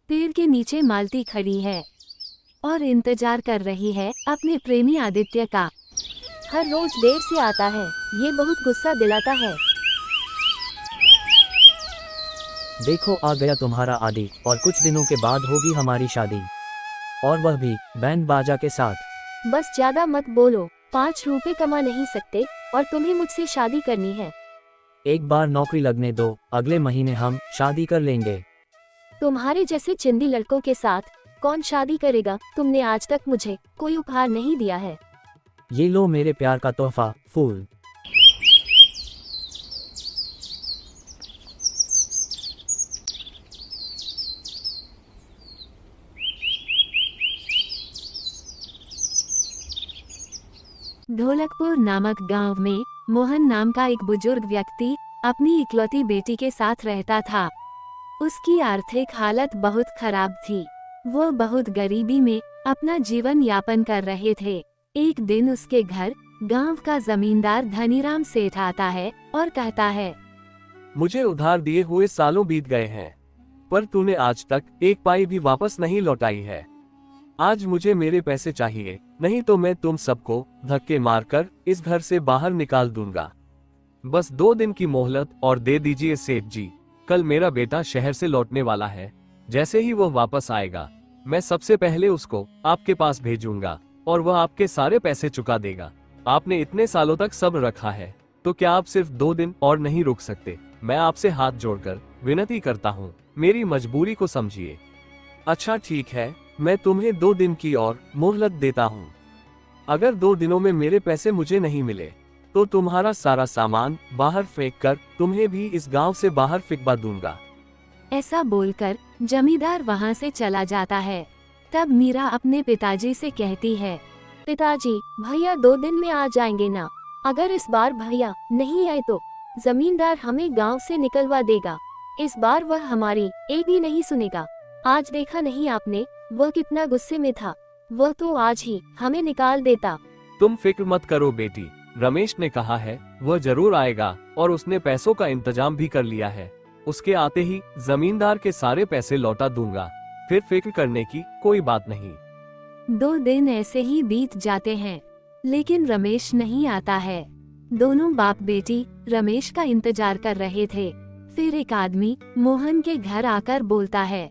पेड़ के नीचे मालती खड़ी है और इंतजार कर रही है अपने प्रेमी आदित्य का। हर रोज देर से आता है, ये बहुत गुस्सा दिलाता है। देखो आ गया तुम्हारा आदि, और कुछ दिनों के बाद होगी हमारी शादी, और वह भी बैंड बाजा के साथ। बस ज्यादा मत बोलो, 5 रुपए कमा नहीं सकते और तुम्हें मुझसे शादी करनी है। एक बार नौकरी लगने दो, अगले महीने हम शादी कर लेंगे। तुम्हारे जैसे चिंदी लड़कों के साथ कौन शादी करेगा? तुमने आज तक मुझे कोई उपहार नहीं दिया है। ये लो मेरे प्यार का तोहफा, फूल। ढोलकपुर नामक गांव में मोहन नाम का एक बुजुर्ग व्यक्ति अपनी इकलौती बेटी के साथ रहता था। उसकी आर्थिक हालत बहुत खराब थी। वो बहुत गरीबी में अपना जीवन यापन कर रहे थे। एक दिन उसके घर गांव का जमींदार धनीराम सेठ आता है और कहता है, मुझे उधार दिए हुए सालों बीत गए हैं, पर तूने आज तक एक पाई भी वापस नहीं लौटाई है। आज मुझे मेरे पैसे चाहिए, नहीं तो मैं तुम सबको धक्के मारकर इस घर से बाहर निकाल दूंगा। बस 2 दिन की मोहलत और दे दीजिए सेठ जी। कल मेरा बेटा शहर से लौटने वाला है। जैसे ही वो वापस आएगा, मैं सबसे पहले उसको आपके पास भेजूंगा और वह आपके सारे पैसे चुका देगा। आपने इतने सालों तक सब्र रखा है, तो क्या आप सिर्फ 2 दिन और नहीं रुक सकते? मैं आपसे हाथ जोड़कर विनती करता हूँ, मेरी मजबूरी को समझिए। अच्छा ठीक है, मैं तुम्हें 2 दिन की और मोहलत देता हूँ। अगर 2 दिनों में मेरे पैसे मुझे नहीं मिले, तो तुम्हारा सारा सामान बाहर फेंक कर तुम्हें भी इस गांव से बाहर फिकवा दूंगा। ऐसा बोलकर जमींदार वहां से चला जाता है। तब मीरा अपने पिताजी से कहती है, पिताजी, भैया 2 दिन में आ जाएंगे ना? अगर इस बार भैया नहीं आए तो जमींदार हमें गांव से निकलवा देगा। इस बार वह हमारी एक भी नहीं सुनेगा। आज देखा नहीं आपने, वह कितना गुस्से में था। वह तो आज ही हमें निकाल देता। तुम फिक्र मत करो बेटी, रमेश ने कहा है वह जरूर आएगा और उसने पैसों का इंतजाम भी कर लिया है। उसके आते ही जमींदार के सारे पैसे लौटा दूंगा, फिर फिक्र करने की कोई बात नहीं। 2 दिन ऐसे ही बीत जाते हैं, लेकिन रमेश नहीं आता है। दोनों बाप बेटी रमेश का इंतजार कर रहे थे। फिर एक आदमी मोहन के घर आकर बोलता है,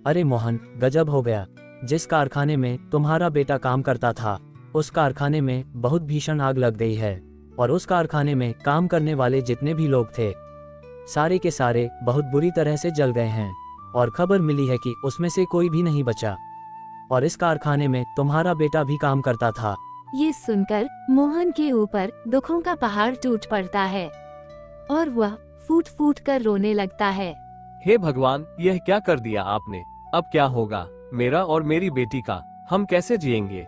अरे मोहन, गजब हो गया। जिस कारखाने में तुम्हारा बेटा काम करता था, उस कारखाने में बहुत भीषण आग लग गई है, और उस कारखाने में काम करने वाले जितने भी लोग थे, सारे के सारे बहुत बुरी तरह से जल गए हैं। और खबर मिली है कि उसमें से कोई भी नहीं बचा, और इस कारखाने में तुम्हारा बेटा भी काम करता था। ये सुनकर मोहन के ऊपर दुखों का पहाड़ टूट पड़ता है और वह फूट फूट कर रोने लगता है। हे भगवान, यह क्या कर दिया आपने? अब क्या होगा मेरा और मेरी बेटी का? हम कैसे जिएंगे?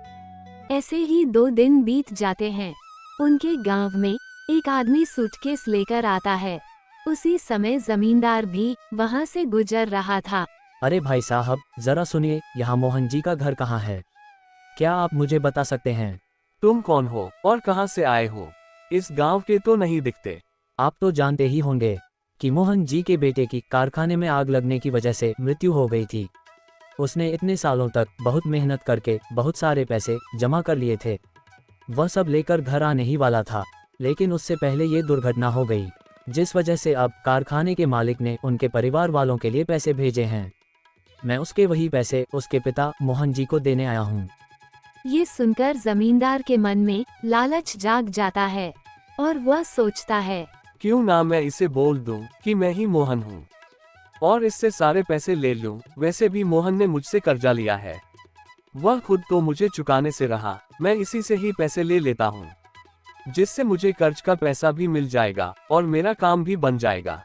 ऐसे ही 2 दिन बीत जाते हैं। उनके गांव में एक आदमी सूटकेस लेकर आता है। उसी समय जमींदार भी वहां से गुजर रहा था। अरे भाई साहब, जरा सुनिए, यहाँ मोहन जी का घर कहाँ है? क्या आप मुझे बता सकते हैं? तुम कौन हो और कहां से आए हो? इस गांव के तो नहीं दिखते। आप तो जानते ही होंगे कि मोहन जी के बेटे की कारखाने में आग लगने की वजह से मृत्यु हो गई थी। उसने इतने सालों तक बहुत मेहनत करके बहुत सारे पैसे जमा कर लिए थे। वह सब लेकर घर आने ही वाला था, लेकिन उससे पहले ये दुर्घटना हो गई, जिस वजह से अब कारखाने के मालिक ने उनके परिवार वालों के लिए पैसे भेजे हैं। मैं उसके वही पैसे उसके पिता मोहन जी को देने आया हूँ। ये सुनकर जमींदार के मन में लालच जाग जाता है और वह सोचता है, क्यों ना मैं इसे बोल दूं कि मैं ही मोहन हूँ और इससे सारे पैसे ले लूं। वैसे भी मोहन ने मुझसे कर्जा लिया है, वह खुद तो मुझे चुकाने से रहा। मैं इसी से ही पैसे ले लेता हूँ, जिससे मुझे कर्ज का पैसा भी मिल जाएगा और मेरा काम भी बन जाएगा।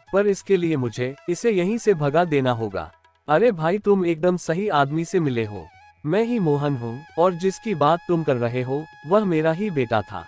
पर इसके लिए मुझे इसे यहीं से भगा देना होगा। अरे भाई, तुम एकदम सही आदमी से मिले हो। मैं ही मोहन हूँ और जिसकी बात तुम कर रहे हो वह मेरा ही बेटा था।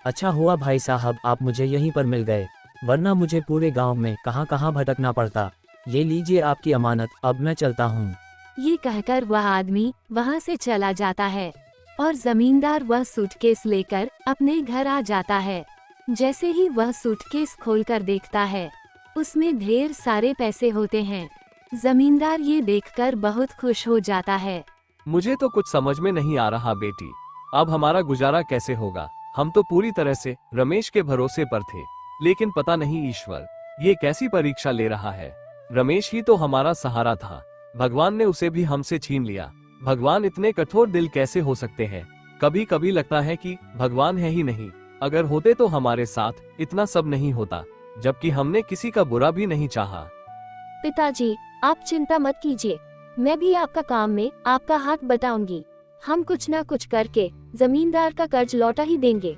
अच्छा हुआ भाई साहब, आप मुझे यहीं पर मिल गए, वरना मुझे पूरे गांव में कहां कहां भटकना पड़ता। ये लीजिए आपकी अमानत, अब मैं चलता हूँ। ये कहकर वह आदमी वहां से चला जाता है और जमींदार वह सूटकेस लेकर अपने घर आ जाता है। जैसे ही वह सूटकेस खोलकर देखता है, उसमें ढेर सारे पैसे होते हैं। जमींदार ये देखकर बहुत खुश हो जाता है। मुझे तो कुछ समझ में नहीं आ रहा बेटी, अब हमारा गुजारा कैसे होगा। हम तो पूरी तरह से रमेश के भरोसे पर थे, लेकिन पता नहीं ईश्वर ये कैसी परीक्षा ले रहा है। रमेश ही तो हमारा सहारा था, भगवान ने उसे भी हमसे छीन लिया। भगवान इतने कठोर दिल कैसे हो सकते हैं। कभी कभी लगता है कि भगवान है ही नहीं, अगर होते तो हमारे साथ इतना सब नहीं होता, जबकि हमने किसी का बुरा भी नहीं चाहा। पिताजी, आप चिंता मत कीजिए, मैं भी आपका काम में आपका हाथ बटाऊंगी। हम कुछ ना कुछ करके जमींदार का कर्ज लौटा ही देंगे।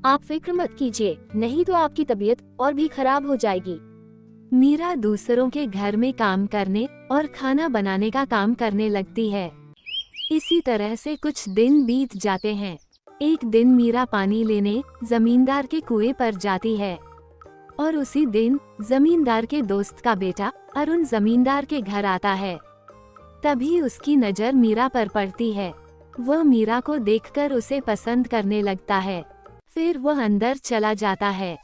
आप फिक्र मत कीजिए, नहीं तो आपकी तबीयत और भी खराब हो जाएगी। मीरा दूसरों के घर में काम करने और खाना बनाने का काम करने लगती है। इसी तरह से कुछ दिन बीत जाते हैं। एक दिन मीरा पानी लेने जमींदार के कुएं पर जाती है और उसी दिन जमींदार के दोस्त का बेटा अरुण जमींदार के घर आता है। तभी उसकी नजर मीरा पर पड़ती है। वह मीरा को देखकर उसे पसंद करने लगता है। फिर वह अंदर चला जाता है।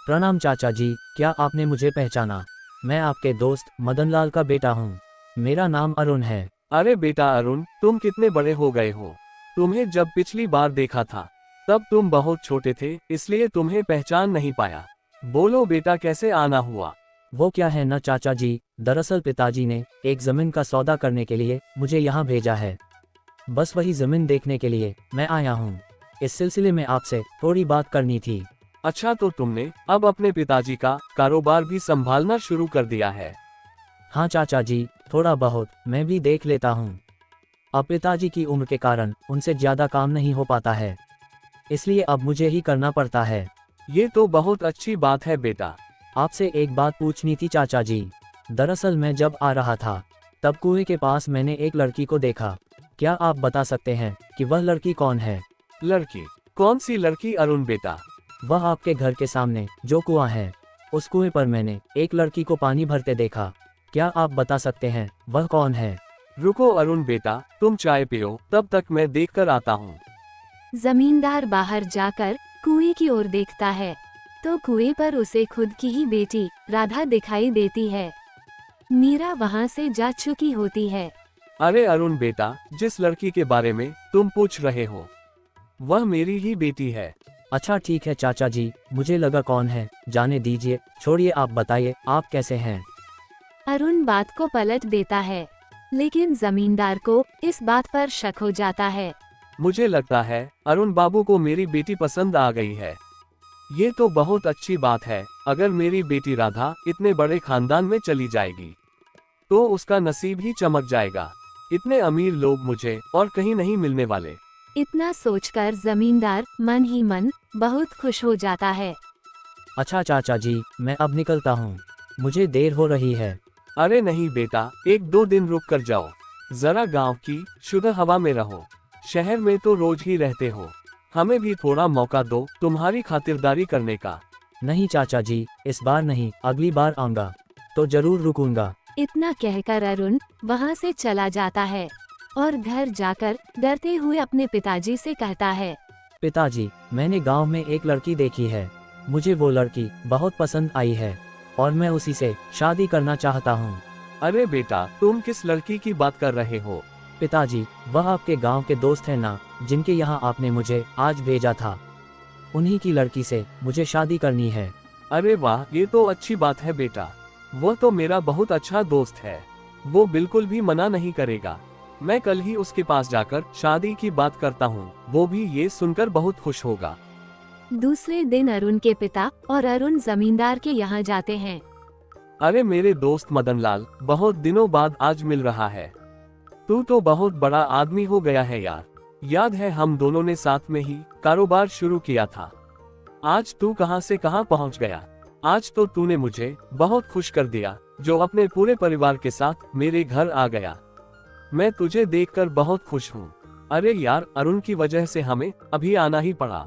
प्रणाम चाचा जी, क्या आपने मुझे पहचाना? मैं आपके दोस्त मदनलाल का बेटा हूँ। मेरा नाम अरुण है। अरे बेटा अरुण, तुम कितने बड़े हो गए हो। तुम्हें जब पिछली बार देखा था तब तुम बहुत छोटे थे, इसलिए तुम्हें पहचान नहीं पाया। बोलो बेटा, कैसे आना हुआ? वो क्या है ना चाचा जी, दरअसल पिताजी ने एक जमीन का सौदा करने के लिए मुझे यहाँ भेजा है। बस वही जमीन देखने के लिए मैं आया हूँ। इस सिलसिले में आपसे थोड़ी बात करनी थी। अच्छा, तो तुमने अब अपने पिताजी का कारोबार भी संभालना शुरू कर दिया है? हाँ चाचा जी, थोड़ा बहुत मैं भी देख लेता हूँ। अब पिताजी की उम्र के कारण उनसे ज्यादा काम नहीं हो पाता है, इसलिए अब मुझे ही करना पड़ता है। ये तो बहुत अच्छी बात है बेटा। आपसे एक बात पूछनी थी चाचा जी। दरअसल मैं जब आ रहा था तब कुएं के पास मैंने एक लड़की को देखा। क्या आप बता सकते हैं कि वह लड़की कौन है? लड़की? कौन सी लड़की अरुण बेटा? वह आपके घर के सामने जो कुआं है, उस कुएं पर मैंने एक लड़की को पानी भरते देखा। क्या आप बता सकते हैं वह कौन है? रुको अरुण बेटा, तुम चाय पियो, तब तक मैं देख कर आता हूँ। जमींदार बाहर जाकर कुएं की ओर देखता है तो कुएं पर उसे खुद की ही बेटी राधा दिखाई देती है। मीरा वहां से जा चुकी होती है। अरे अरुण बेटा, जिस लड़की के बारे में तुम पूछ रहे हो वह मेरी ही बेटी है। अच्छा ठीक है चाचा जी, मुझे लगा कौन है, जाने दीजिए, छोड़िए, आप बताइए आप कैसे हैं? अरुण बात को पलट देता है, लेकिन जमींदार को इस बात पर शक हो जाता है। मुझे लगता है अरुण बाबू को मेरी बेटी पसंद आ गई है। ये तो बहुत अच्छी बात है। अगर मेरी बेटी राधा इतने बड़े खानदान में चली जाएगी तो उसका नसीब ही चमक जाएगा। इतने अमीर लोग मुझे और कहीं नहीं मिलने वाले। इतना सोचकर जमींदार मन ही मन बहुत खुश हो जाता है। अच्छा चाचा जी, मैं अब निकलता हूँ, मुझे देर हो रही है। अरे नहीं बेटा, 1-2 दिन रुक कर जाओ, जरा गांव की शुद्ध हवा में रहो। शहर में तो रोज ही रहते हो, हमें भी थोड़ा मौका दो तुम्हारी खातिरदारी करने का। नहीं चाचा जी, इस बार नहीं, अगली बार आऊंगा तो जरूर रुकूंगा। इतना कहकर अरुण वहां से चला जाता है और घर जाकर डरते हुए अपने पिताजी से कहता है, पिताजी, मैंने गांव में एक लड़की देखी है। मुझे वो लड़की बहुत पसंद आई है और मैं उसी से शादी करना चाहता हूँ। अरे बेटा, तुम किस लड़की की बात कर रहे हो? पिताजी, वह आपके गांव के दोस्त हैं ना, जिनके यहाँ आपने मुझे आज भेजा था, उन्हीं की लड़की से मुझे शादी करनी है। अरे वाह, ये तो अच्छी बात है बेटा। वो तो मेरा बहुत अच्छा दोस्त है, वो बिल्कुल भी मना नहीं करेगा। मैं कल ही उसके पास जाकर शादी की बात करता हूँ, वो भी ये सुनकर बहुत खुश होगा। दूसरे दिन अरुण के पिता और अरुण जमींदार के यहाँ जाते हैं। अरे मेरे दोस्त मदनलाल, बहुत दिनों बाद आज मिल रहा है। तू तो बहुत बड़ा आदमी हो गया है यार। याद है हम दोनों ने साथ में ही कारोबार शुरू किया था। आज तू कहां से कहां पहुंच गया। आज तो तूने मुझे बहुत खुश कर दिया, जो अपने पूरे परिवार के साथ मेरे घर आ गया। मैं तुझे देखकर बहुत खुश हूँ। अरे यार, अरुण की वजह से हमें अभी आना ही पड़ा।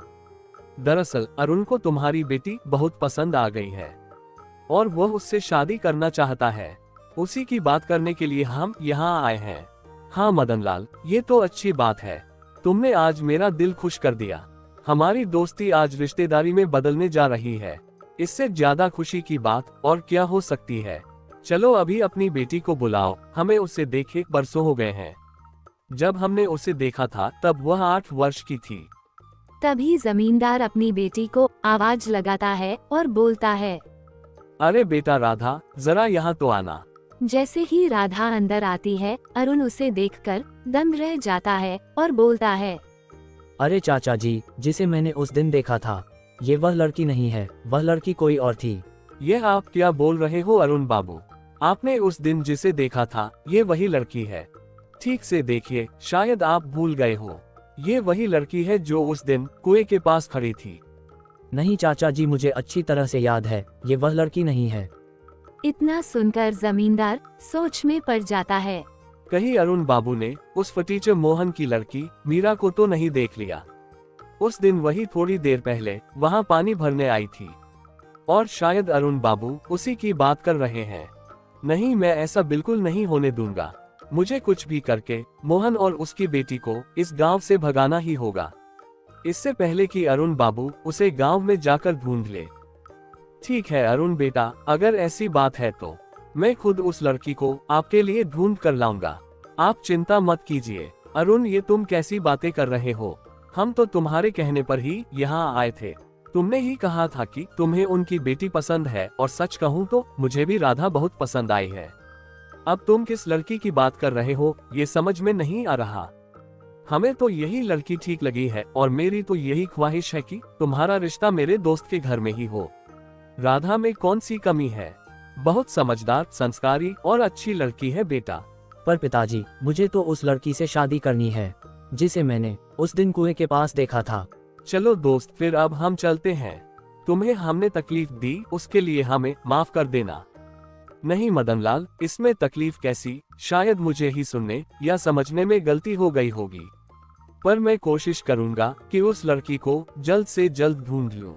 दरअसल अरुण को तुम्हारी बेटी बहुत पसंद आ गई है और वह उससे शादी करना चाहता है। उसी की बात करने के लिए हम यहाँ आए हैं। हाँ मदनलाल, ये तो अच्छी बात है। तुमने आज मेरा दिल खुश कर दिया। हमारी दोस्ती आज रिश्तेदारी में बदलने जा रही है। इससे ज्यादा खुशी की बात और क्या हो सकती है। चलो अभी अपनी बेटी को बुलाओ, हमें उसे देखे बरसों हो गए हैं। जब हमने उसे देखा था तब वह 8 वर्ष की थी। तभी जमींदार अपनी बेटी को आवाज लगाता है और बोलता है। अरे बेटा राधा, जरा यहाँ तो आना। जैसे ही राधा अंदर आती है, अरुण उसे देखकर दंग रह जाता है और बोलता है। अरे चाचा जी, जिसे मैंने उस दिन देखा था, ये वह लड़की नहीं है, वह लड़की कोई और थी। यह आप क्या बोल रहे हो अरुण बाबू? आपने उस दिन जिसे देखा था, ये वही लड़की है। ठीक से देखिए, शायद आप भूल गए हो। ये वही लड़की है जो उस दिन कुएं के पास खड़ी थी। नहीं चाचा जी, मुझे अच्छी तरह से याद है, ये वह लड़की नहीं है। इतना सुनकर जमींदार सोच में पड़ जाता है। कहीं अरुण बाबू ने उस फटीचर मोहन की लड़की मीरा को तो नहीं देख लिया? उस दिन वही थोड़ी देर पहले वहां पानी भरने आई थी, और शायद अरुण बाबू उसी की बात कर रहे हैं। नहीं, मैं ऐसा बिल्कुल नहीं होने दूंगा। मुझे कुछ भी करके मोहन और उसकी बेटी को इस गांव से भगाना ही होगा, इससे पहले कि अरुण बाबू उसे गांव में जाकर ढूंढ ले। ठीक है अरुण बेटा, अगर ऐसी बात है तो मैं खुद उस लड़की को आपके लिए ढूंढ कर लाऊंगा। आप चिंता मत कीजिए। अरुण, ये तुम कैसी बातें कर रहे हो? हम तो तुम्हारे कहने पर ही यहाँ आए थे। तुमने ही कहा था कि तुम्हें उनकी बेटी पसंद है, और सच कहूँ तो मुझे भी राधा बहुत पसंद आई है। अब तुम किस लड़की की बात कर रहे हो, ये समझ में नहीं आ रहा। हमें तो यही लड़की ठीक लगी है, और मेरी तो यही ख्वाहिश है कि तुम्हारा रिश्ता मेरे दोस्त के घर में ही हो। राधा में कौन सी कमी है? बहुत समझदार, संस्कारी और अच्छी लड़की है बेटा। पर पिताजी, मुझे तो उस लड़की से शादी करनी है, जिसे मैंने उस दिन कुएं के पास देखा था। चलो दोस्त, फिर अब हम चलते हैं। तुम्हें हमने तकलीफ दी, उसके लिए हमें माफ कर देना। नहीं मदनलाल, इसमें तकलीफ कैसी? शायद मुझे ही सुनने या समझने में गलती हो गई होगी, पर मैं कोशिश करूंगा कि उस लड़की को जल्द से जल्द ढूंढ लूं।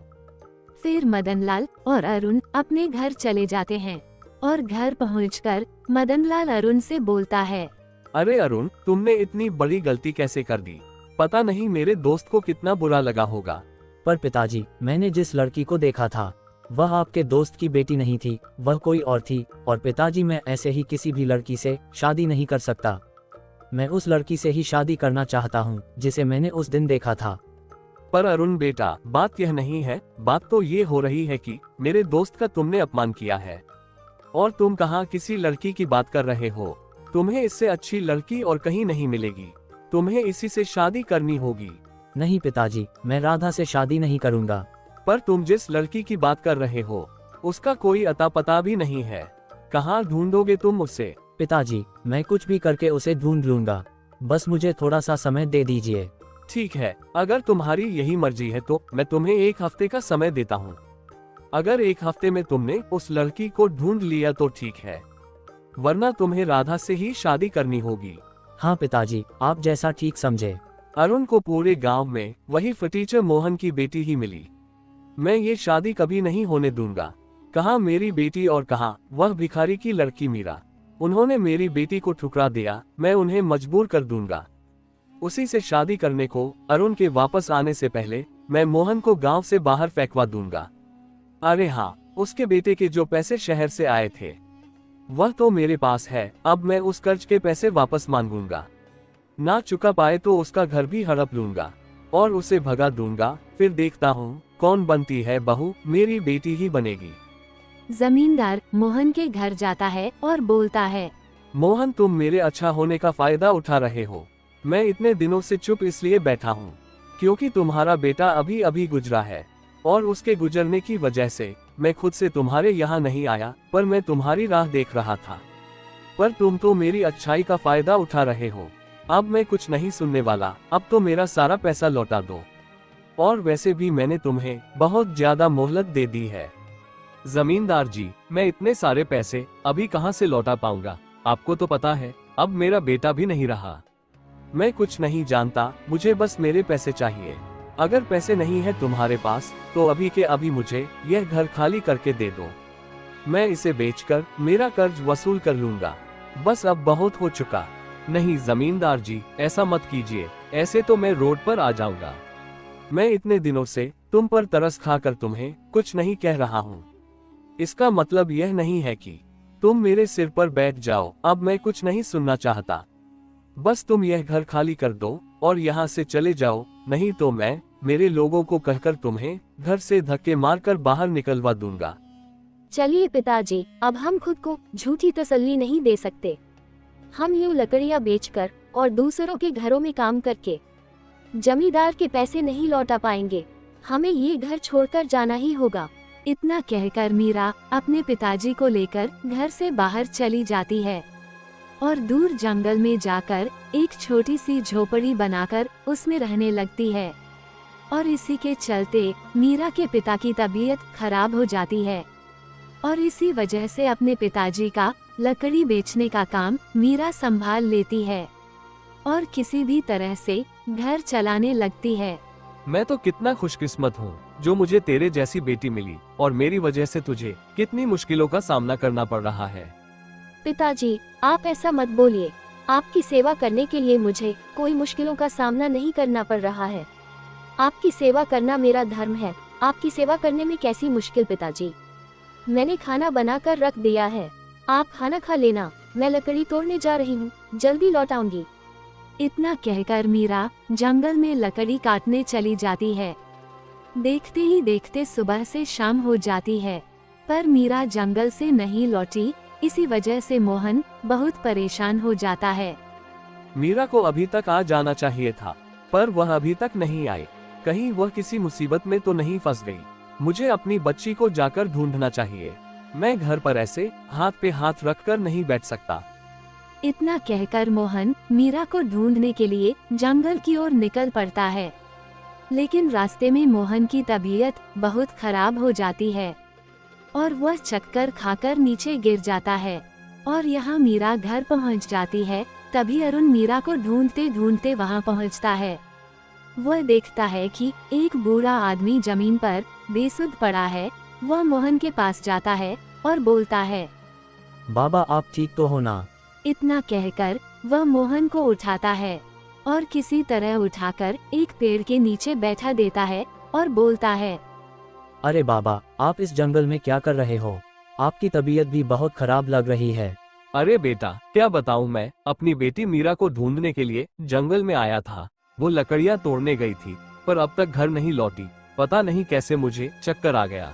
फिर मदनलाल और अरुण अपने घर चले जाते हैं, और घर पहुंचकर मदनलाल अरुण से बोलता है। अरे अरुण, तुमने इतनी बड़ी गलती कैसे कर दी? पता नहीं मेरे दोस्त को कितना बुरा लगा होगा। पर पिताजी, मैंने जिस लड़की को देखा था, वह आपके दोस्त की बेटी नहीं थी, वह कोई और थी। और पिताजी, मैं ऐसे ही किसी भी लड़की से शादी नहीं कर सकता। मैं उस लड़की से ही शादी करना चाहता हूँ, जिसे मैंने उस दिन देखा था। पर अरुण बेटा, बात यह नहीं है। बात तो ये हो रही है कि मेरे दोस्त का तुमने अपमान किया है, और तुम कहाँ किसी लड़की की बात कर रहे हो? तुम्हें इससे अच्छी लड़की और कहीं नहीं मिलेगी। तुम्हें इसी से शादी करनी होगी। नहीं पिताजी, मैं राधा से शादी नहीं करूँगा। पर तुम जिस लड़की की बात कर रहे हो, उसका कोई अता पता भी नहीं है। कहाँ ढूंढोगे तुम उसे? पिताजी, मैं कुछ भी करके उसे ढूंढ लूंगा, बस मुझे थोड़ा सा समय दे दीजिए। ठीक है, अगर तुम्हारी यही मर्जी है तो मैं तुम्हें 1 हफ्ते का समय देता हूँ। अगर 1 हफ्ते में तुमने उस लड़की को ढूंढ लिया तो ठीक है, वरना तुम्हें राधा से ही शादी करनी होगी। हाँ पिताजी, आप जैसा ठीक समझे। अरुण को पूरे गांव में वही फटीचर मोहन की बेटी ही मिली। मैं ये शादी कभी नहीं होने दूंगा। कहाँ मेरी बेटी और कहाँ वह भिखारी की लड़की मीरा। उन्होंने मेरी बेटी को ठुकरा दिया, मैं उन्हें मजबूर कर दूंगा उसी से शादी करने को। अरुण के वापस आने से पहले मैं मोहन को गांव से बाहर फेंकवा दूंगा। अरे हाँ, उसके बेटे के जो पैसे शहर से आए थे वह तो मेरे पास है। अब मैं उस कर्ज के पैसे वापस मांगूंगा। ना चुका पाए तो उसका घर भी हड़प लूंगा और उसे भगा दूंगा। फिर देखता हूँ कौन बनती है बहू, मेरी बेटी ही बनेगी। जमींदार मोहन के घर जाता है और बोलता है। मोहन, तुम मेरे अच्छा होने का फायदा उठा रहे हो। मैं इतने दिनों से चुप इसलिए बैठा हूँ क्योंकि तुम्हारा बेटा अभी अभी गुजरा है, और उसके गुजरने की वजह से मैं खुद से तुम्हारे यहाँ नहीं आया, पर मैं तुम्हारी राह देख रहा था। पर तुम तो मेरी अच्छाई का फायदा उठा रहे हो। अब मैं कुछ नहीं सुनने वाला। अब तो मेरा सारा पैसा लौटा दो, और वैसे भी मैंने तुम्हें बहुत ज्यादा मोहलत दे दी है। जमींदार जी, मैं इतने सारे पैसे अभी कहाँ से लौटा पाऊंगा? आपको तो पता है अब मेरा बेटा भी नहीं रहा। मैं कुछ नहीं जानता, मुझे बस मेरे पैसे चाहिए। अगर पैसे नहीं है तुम्हारे पास तो अभी के अभी मुझे यह घर खाली करके दे दो। मैं इसे बेचकर मेरा कर्ज वसूल कर लूंगा। बस अब बहुत हो चुका। नहीं जमींदार जी, ऐसा मत कीजिए, ऐसे तो मैं रोड पर आ जाऊंगा। मैं इतने दिनों से तुम पर तरस खाकर तुम्हें कुछ नहीं कह रहा हूँ। इसका मतलब यह नहीं है कि तुम मेरे सिर पर बैठ जाओ, अब मैं कुछ नहीं सुनना चाहता। बस तुम यह घर खाली कर दो और यहाँ से चले जाओ, नहीं तो मैं मेरे लोगों को कहकर तुम्हें घर से धक्के मारकर बाहर निकलवा दूंगा। चलिए पिताजी, अब हम खुद को झूठी तसल्ली नहीं दे सकते। हम यूं लकड़ियां बेचकर और दूसरों के घरों में काम करके जमींदार के पैसे नहीं लौटा पाएंगे। हमें ये घर छोड़कर जाना ही होगा। इतना कहकर मीरा अपने पिताजी को लेकर घर से बाहर चली जाती है और दूर जंगल में जाकर एक छोटी सी झोपड़ी बनाकर उसमें रहने लगती है। और इसी के चलते मीरा के पिता की तबीयत खराब हो जाती है और इसी वजह से अपने पिताजी का लकड़ी बेचने का काम मीरा संभाल लेती है और किसी भी तरह से घर चलाने लगती है। मैं तो कितना खुशकिस्मत हूँ जो मुझे तेरे जैसी बेटी मिली, और मेरी वजह से तुझे कितनी मुश्किलों का सामना करना पड़ रहा है। पिताजी, आप ऐसा मत बोलिए। आपकी सेवा करने के लिए मुझे कोई मुश्किलों का सामना नहीं करना पड़ रहा है। आपकी सेवा करना मेरा धर्म है। आपकी सेवा करने में कैसी मुश्किल पिताजी? मैंने खाना बनाकर रख दिया है, आप खाना खा लेना। मैं लकड़ी तोड़ने जा रही हूँ, जल्दी लौट आऊंगी। इतना कहकर मीरा जंगल में लकड़ी काटने चली जाती है। देखते ही देखते सुबह से शाम हो जाती है, पर मीरा जंगल से नहीं लौटी। इसी वजह से मोहन बहुत परेशान हो जाता है। मीरा को अभी तक आ जाना चाहिए था, पर वह अभी तक नहीं आई। कहीं वह किसी मुसीबत में तो नहीं फंस गई। मुझे अपनी बच्ची को जाकर ढूंढना चाहिए। मैं घर पर ऐसे हाथ पे हाथ रखकर नहीं बैठ सकता। इतना कहकर मोहन मीरा को ढूंढने के लिए जंगल की ओर निकल पड़ता है, लेकिन रास्ते में मोहन की तबीयत बहुत खराब हो जाती है और वह चक्कर खाकर नीचे गिर जाता है। और यहाँ मीरा घर पहुँच जाती है। तभी अरुण मीरा को ढूंढते ढूंढते वहाँ पहुँचता है। वह देखता है कि एक बूढ़ा आदमी जमीन पर बेसुध पड़ा है। वह मोहन के पास जाता है और बोलता है, बाबा आप ठीक तो हो ना? इतना कहकर वह मोहन को उठाता है और किसी तरह उठाकर एक पेड़ के नीचे बैठा देता है और बोलता है, अरे बाबा, आप इस जंगल में क्या कर रहे हो? आपकी तबीयत भी बहुत खराब लग रही है। अरे बेटा, क्या बताऊं, मैं अपनी बेटी मीरा को ढूंढने के लिए जंगल में आया था। वो लकड़ियां तोड़ने गई थी, पर अब तक घर नहीं लौटी। पता नहीं कैसे मुझे चक्कर आ गया।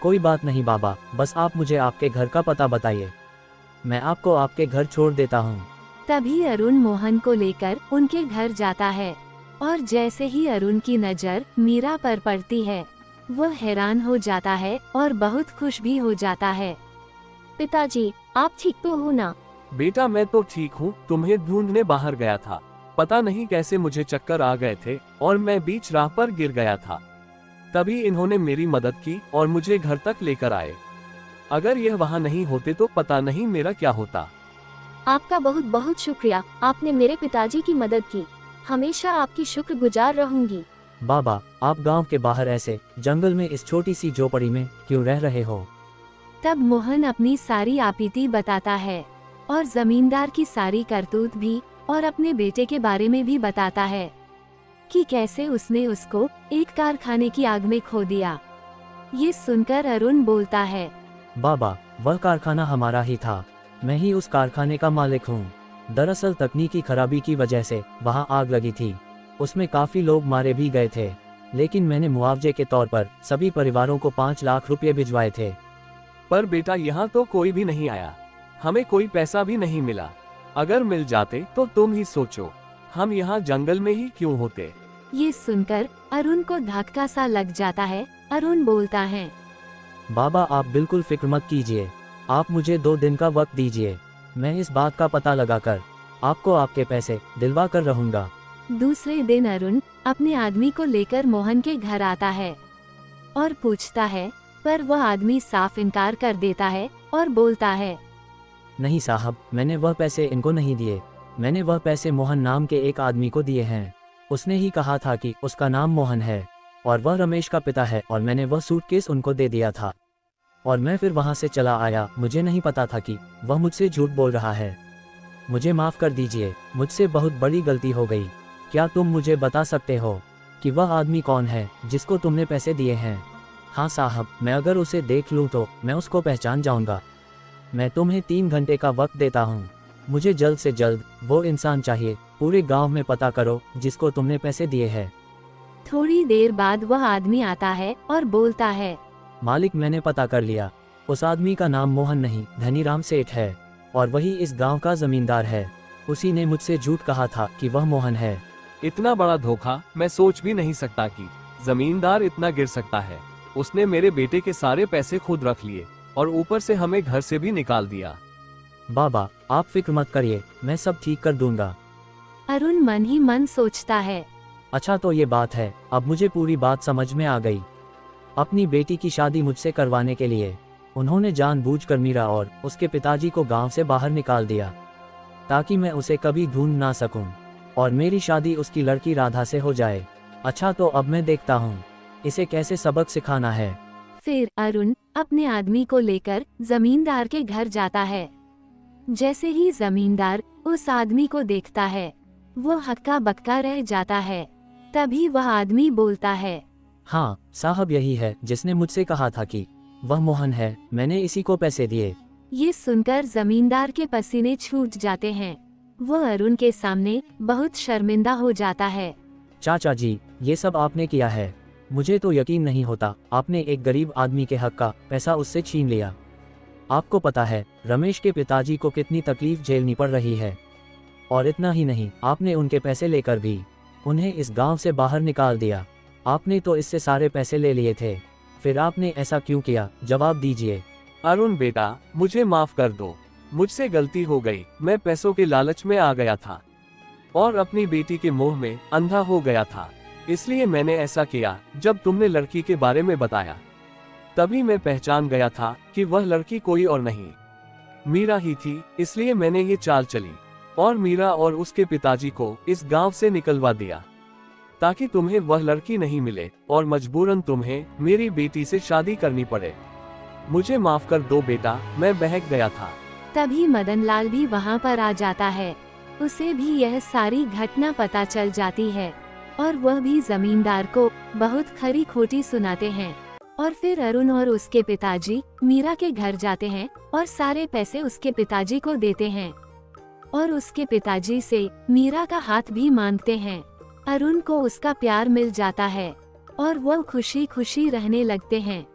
कोई बात नहीं बाबा, बस आप मुझे आपके घर का पता बताइए, मैं आपको आपके घर छोड़ देता हूँ। तभी अरुण मोहन को लेकर उनके घर जाता है और जैसे ही अरुण की नजर मीरा पर पड़ती है, वह हैरान हो जाता है और बहुत खुश भी हो जाता है। पिताजी, आप ठीक तो हो ना? बेटा मैं तो ठीक हूँ, तुम्हें ढूंढने बाहर गया था। पता नहीं कैसे मुझे चक्कर आ गए थे और मैं बीच राह पर गिर गया था। तभी इन्होंने मेरी मदद की और मुझे घर तक लेकर आए। अगर यह वहाँ नहीं होते तो पता नहीं मेरा क्या होता। आपका बहुत बहुत शुक्रिया, आपने मेरे पिताजी की मदद की। हमेशा आपकी शुक्रगुजार रहूंगी। बाबा, आप गांव के बाहर ऐसे जंगल में इस छोटी सी झोपड़ी में क्यों रह रहे हो? तब मोहन अपनी सारी आपीती बताता है और जमींदार की सारी करतूत भी और अपने बेटे के बारे में भी बताता है कि कैसे उसने उसको एक कारखाने की आग में खो दिया। ये सुनकर अरुण बोलता है, बाबा, वह कारखाना हमारा ही था, मैं ही उस कारखाने का मालिक हूँ। दरअसल तकनीकी खराबी की वजह से वहाँ आग लगी थी। उसमें काफी लोग मारे भी गए थे, लेकिन मैंने मुआवजे के तौर पर सभी परिवारों को 5 लाख रुपए भिजवाए थे। पर बेटा यहाँ तो कोई भी नहीं आया, हमें कोई पैसा भी नहीं मिला। अगर मिल जाते तो तुम ही सोचो, हम यहाँ जंगल में ही क्यों होते। ये सुनकर अरुण को धक्का सा लग जाता है। अरुण बोलता है, बाबा आप बिल्कुल फिक्र मत कीजिए, आप मुझे 2 दिन का वक्त दीजिए, मैं इस बात का पता लगाकर आपको आपके पैसे दिलवा कर रहूंगा। दूसरे दिन अरुण अपने आदमी को लेकर मोहन के घर आता है और पूछता है, पर वह आदमी साफ इनकार कर देता है और बोलता है, नहीं साहब, मैंने वह पैसे इनको नहीं दिए, मैंने वह पैसे मोहन नाम के एक आदमी को दिए हैं। उसने ही कहा था कि उसका नाम मोहन है और वह रमेश का पिता है, और मैंने वह सूटकेस उनको दे दिया था और मैं फिर वहां से चला आया। मुझे नहीं पता था कि वह मुझसे झूठ बोल रहा है। मुझे माफ कर दीजिए, मुझसे बहुत बड़ी गलती हो गई। क्या तुम मुझे बता सकते हो कि वह आदमी कौन है जिसको तुमने पैसे दिए हैं? हाँ साहब, मैं अगर उसे देख लूँ तो मैं उसको पहचान जाऊंगा। मैं तुम्हें 3 घंटे का वक्त देता हूँ। मुझे जल्द से जल्द वो इंसान चाहिए, पूरे गांव में पता करो जिसको तुमने पैसे दिए हैं। थोड़ी देर बाद वह आदमी आता है और बोलता है, मालिक मैंने पता कर लिया, उस आदमी का नाम मोहन नहीं धनीराम सेठ है और वही इस गांव का जमींदार है। उसी ने मुझसे झूठ कहा था कि वह मोहन है। इतना बड़ा धोखा मैं सोच भी नहीं सकता कि जमींदार इतना गिर सकता है। उसने मेरे बेटे के सारे पैसे खुद रख लिए और ऊपर से हमें घर से भी निकाल दिया। बाबा आप फिक्र मत करिए, मैं सब ठीक कर दूंगा। अरुण मन ही मन सोचता है। अच्छा तो ये बात है, अब मुझे पूरी बात समझ में आ गई। अपनी बेटी की शादी मुझसे करवाने के लिए उन्होंने जानबूझकर मीरा और उसके पिताजी को गांव से बाहर निकाल दिया ताकि मैं उसे कभी ढूंढ ना सकूं और मेरी शादी उसकी लड़की राधा से हो जाए। अच्छा तो अब मैं देखता हूँ इसे कैसे सबक सिखाना है। फिर अरुण अपने आदमी को लेकर जमींदार के घर जाता है। जैसे ही जमींदार उस आदमी को देखता है वो हक्का बक्का रह जाता है। तभी वह आदमी बोलता है, हाँ साहब यही है जिसने मुझसे कहा था कि वह मोहन है, मैंने इसी को पैसे दिए। ये सुनकर जमींदार के पसीने छूट जाते हैं। वह अरुण के सामने बहुत शर्मिंदा हो जाता है। चाचा जी ये सब आपने किया है, मुझे तो यकीन नहीं होता आपने एक गरीब आदमी के हक का पैसा उससे छीन लिया। आपको पता है रमेश के पिताजी को कितनी तकलीफ झेलनी पड़ रही है और इतना ही नहीं आपने उनके पैसे लेकर भी उन्हें इस गांव से बाहर निकाल दिया। आपने तो इससे सारे पैसे ले लिए थे, फिर आपने ऐसा क्यों किया, जवाब दीजिए। अरुण बेटा मुझे माफ कर दो, मुझसे गलती हो गई। मैं पैसों के लालच में आ गया था और अपनी बेटी के मोह में अंधा हो गया था, इसलिए मैंने ऐसा किया। जब तुमने लड़की के बारे में बताया तभी मैं पहचान गया था कि वह लड़की कोई और नहीं मीरा ही थी, इसलिए मैंने ये चाल चली और मीरा और उसके पिताजी को इस गांव से निकलवा दिया ताकि तुम्हें वह लड़की नहीं मिले और मजबूरन तुम्हें मेरी बेटी से शादी करनी पड़े। मुझे माफ कर दो बेटा, मैं बहक गया था। तभी मदनलाल भी वहाँ पर आ जाता है। उसे भी यह सारी घटना पता चल जाती है और वह भी जमींदार को बहुत खरी खोटी सुनाते हैं। और फिर अरुण और उसके पिताजी मीरा के घर जाते हैं और सारे पैसे उसके पिताजी को देते हैं और उसके पिताजी से मीरा का हाथ भी मांगते हैं। अरुण को उसका प्यार मिल जाता है और वह खुशी खुशी रहने लगते हैं।